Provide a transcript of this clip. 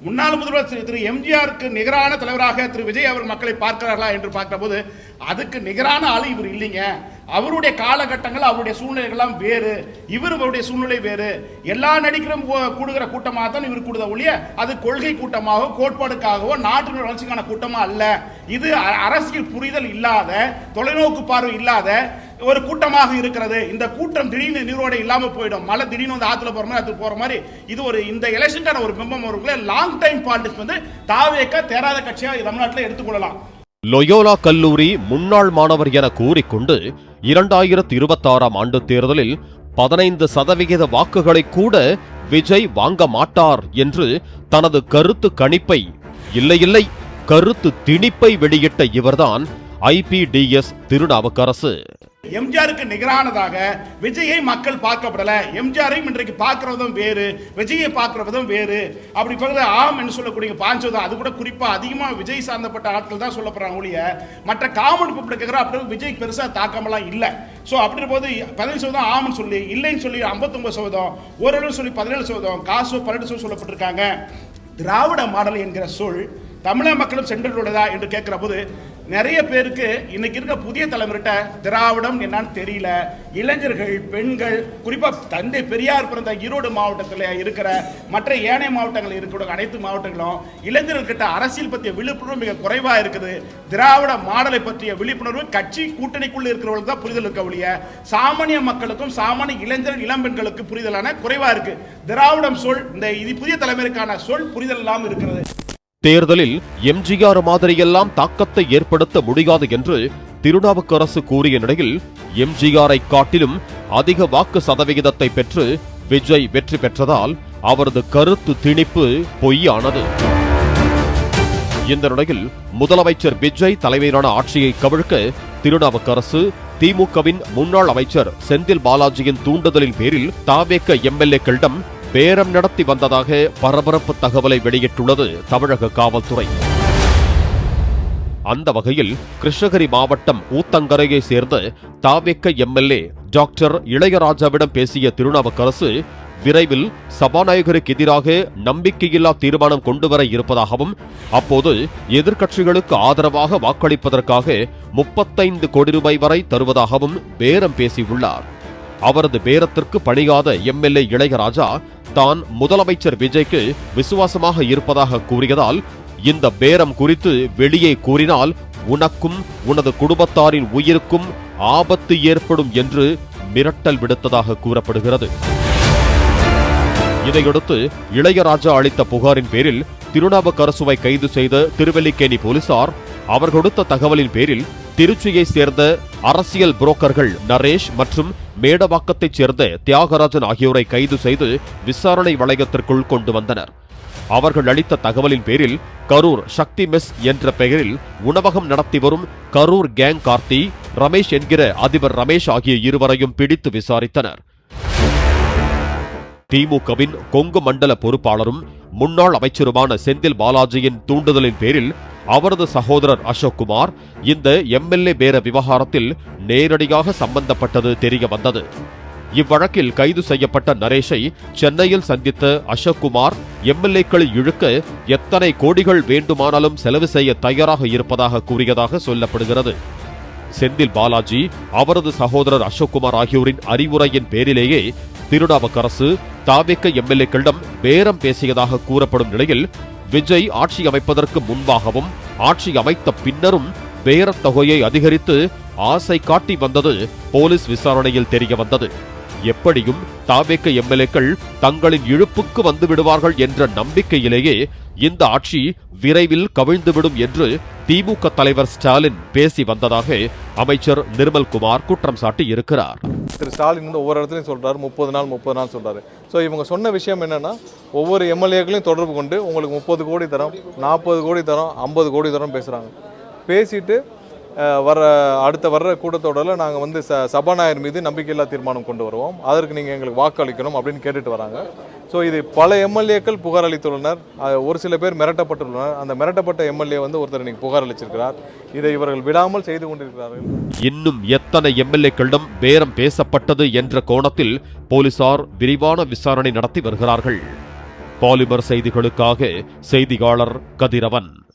முன்னாள் முதல்வர் திரு எம்ஜிஆருக்கு நிகரான தலைவராக திரு விஜய் அவர் மக்களை பார்க்கிறார்களா என்று பார்க்கிற போது அதுக்கு நிகரான ஆளு இவர் இல்லைங்க. அவருடைய காலகட்டங்கள் அவருடைய சூழ்நிலைகள்லாம் வேறு, இவருடைய சூழ்நிலை வேறு. எல்லா நடிகரும் கூடுகிற கூட்டமாக தான் இவர் கூடுத ஒழிய அது கொள்கை கூட்டமாகவோ கோட்பாடுக்காகவோ நாட்டின் வளர்ச்சிக்கான கூட்டமா அல்ல. இது அரசியல் புரிதல் இல்லாத, தொலைநோக்கு பார்வை இல்லாத ஒரு கூட்டமாக இருக்கிறது. இந்த கூட்டம் திடீர்னு நீரோடை இல்லாம போயிடும். மழை திடீர்னு வந்து ஆத்துல போற மாதிரி ஆத்துல போற மாதிரி இது ஒரு இந்த எலெக்ஷனுக்கான ஒரு பிம்பம் ஒரு லாங் டைம் பாலிடிக்ஸ் வந்து தாவேக தேராத கட்சியா தமிழ்நாட்டில் எடுத்துக்கொள்ளலாம். லொயோலா கல்லூரி முன்னாள் மாணவர் என கூறிக்கொண்டு 2026ஆம் ஆண்டு தேர்தலில் 15% வாக்குகளை கூட விஜய் வாங்க மாட்டார் என்று தனது கருத்து கணிப்பை இல்லை கருத்து திணிப்பை வெளியிட்ட இவர்தான் IPDS திருநாவுக்கரசு. எம்ஜிஆருக்கு நிகரானதாக விஜயை மக்கள் பார்க்கப்படல. எம்ஜிஆரையும் இன்றைக்கு பார்க்கிற விதம் வேறு, விஜயை பார்க்கிற விதம் வேறு. அப்படி பக்கத்தில் ஆம் என்று சொல்லக்கூடிய 5% அது கூட குறிப்பா அதிகமா விஜய் சார்ந்தப்பட்ட ஆட்கள் தான் சொல்லப்படுறாங்க ஒழிய மற்ற காமன் பீப்புள் கேட்கிற அப்படி விஜய் பெருசா தாக்கமெல்லாம் இல்லை. ஸோ அப்படி போது 15% ஆம்னு சொல்லி, இல்லைன்னு சொல்லி 59%, ஓரளவு சொல்லி 17%, காசு 12% சொல்லப்பட்டிருக்காங்க. திராவிட மாடல் என்கிற சொல் தமிழக மக்களும் சென்றடையுள்ளதா என்று கேட்கிற போது நிறைய பேருக்கு இன்னைக்கு இருக்க புதிய தலைமுறைகிட்ட திராவிடம் என்னன்னு தெரியல. இளைஞர்கள், பெண்கள், குறிப்பா தந்தை பெரியார் பிறந்த ஈரோடு மாவட்டத்தில் இருக்கிற மற்ற ஏனைய மாவட்டங்களில் இருக்கிற அனைத்து மாவட்டங்களும் இளைஞர்கள்கிட்ட அரசியல் பற்றிய விழிப்புணர்வு மிக குறைவா இருக்குது. திராவிட மாடலை பற்றிய விழிப்புணர்வு கட்சி கூட்டணிக்குள்ள இருக்கிறவர்களுக்கு தான் புரிதல் இருக்க ஒழிய சாமானிய மக்களுக்கும் சாமானிய இளைஞர்கள் இளம்பெண்களுக்கு புரிதலான குறைவா இருக்கு. திராவிடம் சொல் இந்த புதிய தலைமுறைக்கான சொல் புரிதல் இல்லாமல் இருக்கிறது. தேர்தலில் எம்ஜிஆர் மாதிரியெல்லாம் தாக்கத்தை ஏற்படுத்த முடியாது என்று திருநாவுக்கரசு கூறிய நிலையில் எம்ஜிஆரை காட்டிலும் அதிக வாக்கு சதவிகிதத்தை பெற்று விஜய் வெற்றி பெற்றதால் அவரது கருத்து திணிப்பு பொய்யானது. இந்த நிலையில் முதலமைச்சர் விஜய் தலைமையிலான ஆட்சியை கவிழ்க்க திருநாவுக்கரசு திமுகவின் முன்னாள் அமைச்சர் செந்தில் பாலாஜியின் தூண்டுதலின் பேரில் தாவேக MLA-க்களிடம் பேரம் நடத்தி வந்ததாக பரபரப்பு தகவலை வெளியிட்டுள்ளது தமிழக காவல்துறை. அந்த வகையில் கிருஷ்ணகிரி மாவட்டம் ஊத்தங்கரையை சேர்ந்த தாவேக MLA டாக்டர் இளையராஜாவிடம் பேசிய திருநாவுக்கரசு விரைவில் சபாநாயகருக்கு எதிராக நம்பிக்கையில்லா தீர்மானம் கொண்டுவர இருப்பதாகவும் அப்போது எதிர்க்கட்சிகளுக்கு ஆதரவாக வாக்களிப்பதற்காக 35 கோடி ரூபாய் வரை தருவதாகவும் பேரம் பேசியுள்ளார். அவரது பேரத்திற்கு பணியாத MLA இளையராஜா தான் முதலமைச்சர் விஜய்க்கு விசுவாசமாக இருப்பதாக கூறியதால் இந்த பேரம் குறித்து வெளியே கூறினால் உனக்கும் உனது குடும்பத்தாரின் உயிருக்கும் ஆபத்து ஏற்படும் என்று மிரட்டல் விடுத்ததாக கூறப்படுகிறது. இதையடுத்து இளையராஜா அளித்த புகாரின் பேரில் திருநாவுக்கரசுவை கைது செய்த திருவல்லிக்கேணி போலீசார் அவர் கொடுத்த தகவலின் பேரில் திருச்சியை சேர்ந்த அரசியல் புரோக்கர்கள் நரேஷ் மற்றும் மேடவாக்கத்தைச் சேர்ந்த தியாகராஜன் ஆகியோரை கைது செய்து விசாரணை வளையத்திற்குள் கொண்டு வந்தனர். அவர்கள் அளித்த தகவலின் பேரில் கரூர் சக்தி மெஸ் என்ற பெயரில் உணவகம் நடத்தி வரும் கரூர் கேங் கார்த்தி, ரமேஷ் என்கிற அதிபர் ரமேஷ் ஆகிய இருவரையும் பிடித்து விசாரித்தனர். திமுகவின் கொங்கு மண்டல பொறுப்பாளரும் முன்னாள் அமைச்சருமான செந்தில் பாலாஜியின் தூண்டுதலின் பேரில் அவரது சகோதரர் அசோக்குமார் இந்த MLA பேர விவகாரத்தில் நேரடியாக சம்பந்தப்பட்டது தெரிய வந்தது. இவ்வழக்கில் கைது செய்யப்பட்ட நரேஷை சென்னையில் சந்தித்த அசோக்குமார் MLA-க்களை இழுக்க எத்தனை கோடிகள் வேண்டுமானாலும் செலவு செய்ய தயாராக இருப்பதாக கூறியதாக சொல்லப்படுகிறது. செந்தில் பாலாஜி, அவரது சகோதரர் அசோக்குமார் ஆகியோரின் அறிவுரையின் பேரிலேயே திருநாவுக்கரசு தாவேக MLA-க்களிடம் பேரம் பேசியதாக கூறப்படும் நிலையில் விஜய் ஆட்சி அமைப்பதற்கு முன்பாகவும் ஆட்சி அமைத்த பின்னரும் பேரத் தொகையை அதிகரித்து ஆசை காட்டி வந்தது போலீஸ் விசாரணையில் தெரிய வந்தது. எப்படியும் தாவேக MLA-க்கள் தங்களின் இழுப்புக்கு வந்து விடுவார்கள் என்ற நம்பிக்கையிலேயே இந்த ஆட்சி விரைவில் கவிழ்ந்துவிடும் என்று திமுக தலைவர் ஸ்டாலின் பேசி வந்ததாக அமைச்சர் நிர்மல்குமார் குற்றம் சாட்டி இருக்கிறார். திரு ஸ்டாலின் வந்து ஒவ்வொரு இடத்துலையும் சொல்றாரு 30 நாள் சொல்றாரு. ஸோ இவங்க சொன்ன விஷயம் என்னன்னா, ஒவ்வொரு MLA-களையும் தொடர்பு கொண்டு உங்களுக்கு 30 கோடி தரோம், 40 கோடி தரோம், 50 கோடி தரோம் பேசுறாங்க. பேசிட்டு வர்ற கூட்டத்தொடரில் நாங்கள் வந்து சபாநாயகர் மீது நம்பிக்கையில்லா தீர்மானம் கொண்டு வருவோம், அதற்கு நீங்கள் எங்களுக்கு வாக்களிக்கணும் அப்படின்னு கேட்டுட்டு வராங்க. ஸோ இது பல MLA-க்கள் புகார் அளித்துள்ளனர். ஒரு சில பேர் மிரட்டப்பட்டுள்ளனர். அந்த மிரட்டப்பட்ட MLA வந்து ஒருத்தர் இன்னைக்கு புகார் அளிச்சிருக்கிறார். இதை இவர்கள் விடாமல் செய்து கொண்டிருக்கிறார்கள். இன்னும் எத்தனை MLA-க்களிடம் பேரம் பேசப்பட்டது என்ற கோணத்தில் போலீசார் விரிவான விசாரணை நடத்தி வருகிறார்கள். பாலிமர் செய்திகளுக்காக செய்தியாளர் கதிரவன்.